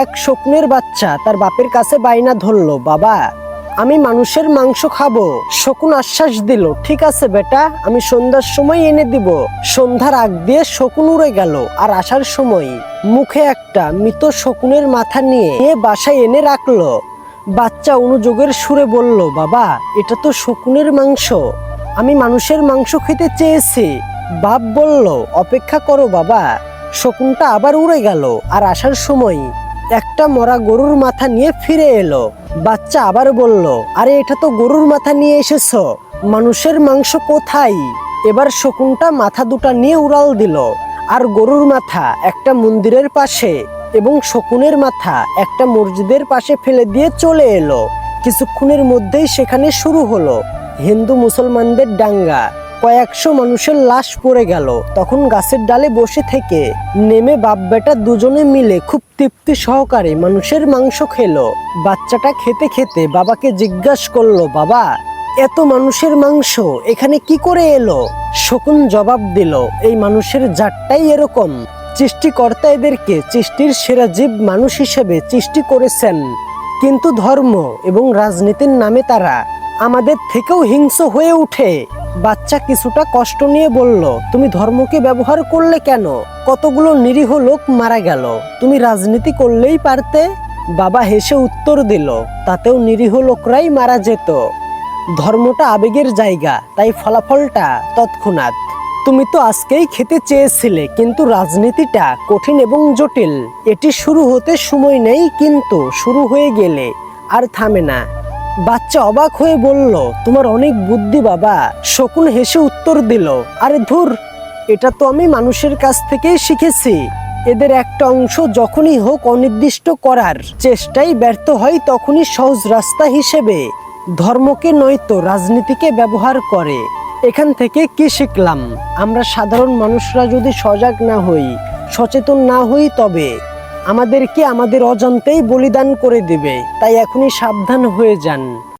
এক শকুনের বাচ্চা তার বাপের কাছে বায়না ধরলো, বাবা আমি মানুষের মাংস খাবো। শকুন আশ্বাস দিল, ঠিক আছে বেটা, আমি সন্ধ্যার সময় এনে দিব। সন্ধ্যার আগ দিয়ে শকুন উড়ে গেল, আর আসার সময় মুখে একটা মৃত শকুনের মাথা নিয়ে বাসায় এনে রাখলো। বাচ্চা অনুযোগের সুরে বলল, বাবা এটা তো শকুনের মাংস, আমি মানুষের মাংস খেতে চেয়েছি। বাপ বলল, অপেক্ষা করো বাবা। শকুনটা আবার উড়ে গেল, আর আসার সময় একটা মরা গরুর মাথা নিয়ে ফিরে এলো। বাচ্চা আবার বলল, আরে এটা তো গরুর মাথা নিয়ে এসেছো, মানুষের মাংস কোথায়? এবার শকুনটা মাথা দুটা নিয়ে উড়াল দিল, আর গরুর মাথা একটা মন্দিরের পাশে এবং শকুনের মাথা একটা মসজিদের পাশে ফেলে দিয়ে চলে এলো। কিছুক্ষণের মধ্যেই সেখানে শুরু হলো হিন্দু মুসলমানদের দাঙ্গা। কয়েকশো মানুষের লাশ পড়ে গেল। তখন গাছের ডালে বসে থেকে নেমে বাপ বেটা দুজনে মিলে খুব তৃপ্তি সহকারে মানুষের মাংস খেলো। বাচ্চাটা খেতে খেতে বাবাকে জিজ্ঞাসা করলো, বাবা এত মানুষের মাংস এখানে কি করে এলো? শকুন জবাব দিল, এই মানুষের জাতটাই এরকম। সৃষ্টিকর্তা এদেরকে সৃষ্টির সেরা জীব মানুষ হিসেবে সৃষ্টি করেছেন, কিন্তু ধর্ম এবং রাজনীতির নামে তারা আমাদের থেকেও হিংস্র হয়ে উঠে। বাচ্চা কিছুটা কষ্ট নিয়ে বলল, তুমি ধর্মকে ব্যবহার করলে কেন? কতগুলো নিরীহ লোক মারা গেল, তুমি রাজনীতি করলেই পারতে। বাবা হেসে উত্তর দিল, তাতেও নিরীহ লোকরাই মারা যেত। ধর্মটা আবেগের জায়গা, তাই ফলাফলটা তৎক্ষণাৎ। তুমি তো আজকেই খেতে চেয়েছিলে, কিন্তু রাজনীতিটা কঠিন এবং জটিল। এটি শুরু হতে সময় নেই, কিন্তু শুরু হয়ে গেলে আর থামে না। বাচ্চা অবাক হয়ে বলল, তোমার অনেক বুদ্ধি বাবা। শকুন হেসে উত্তর দিল, আরে ধুর, এটা তো আমি মানুষের কাছ থেকেই শিখেছি। এদের একটা অংশ যখনই হোক অনির্দিষ্ট করার চেষ্টায় ব্যর্থ হয়, তখনই সহজ রাস্তা হিসেবে ধর্মকে নয়তো রাজনীতিকে ব্যবহার করে। এখান থেকে কি শিখলাম? আমরা সাধারণ মানুষরা যদি সজাগ না হই, সচেতন না হই, তবে আমাদেরকে আমাদের অজান্তেই বলিদান করে দিবে। তাই এখনই সাবধান হয়ে যান।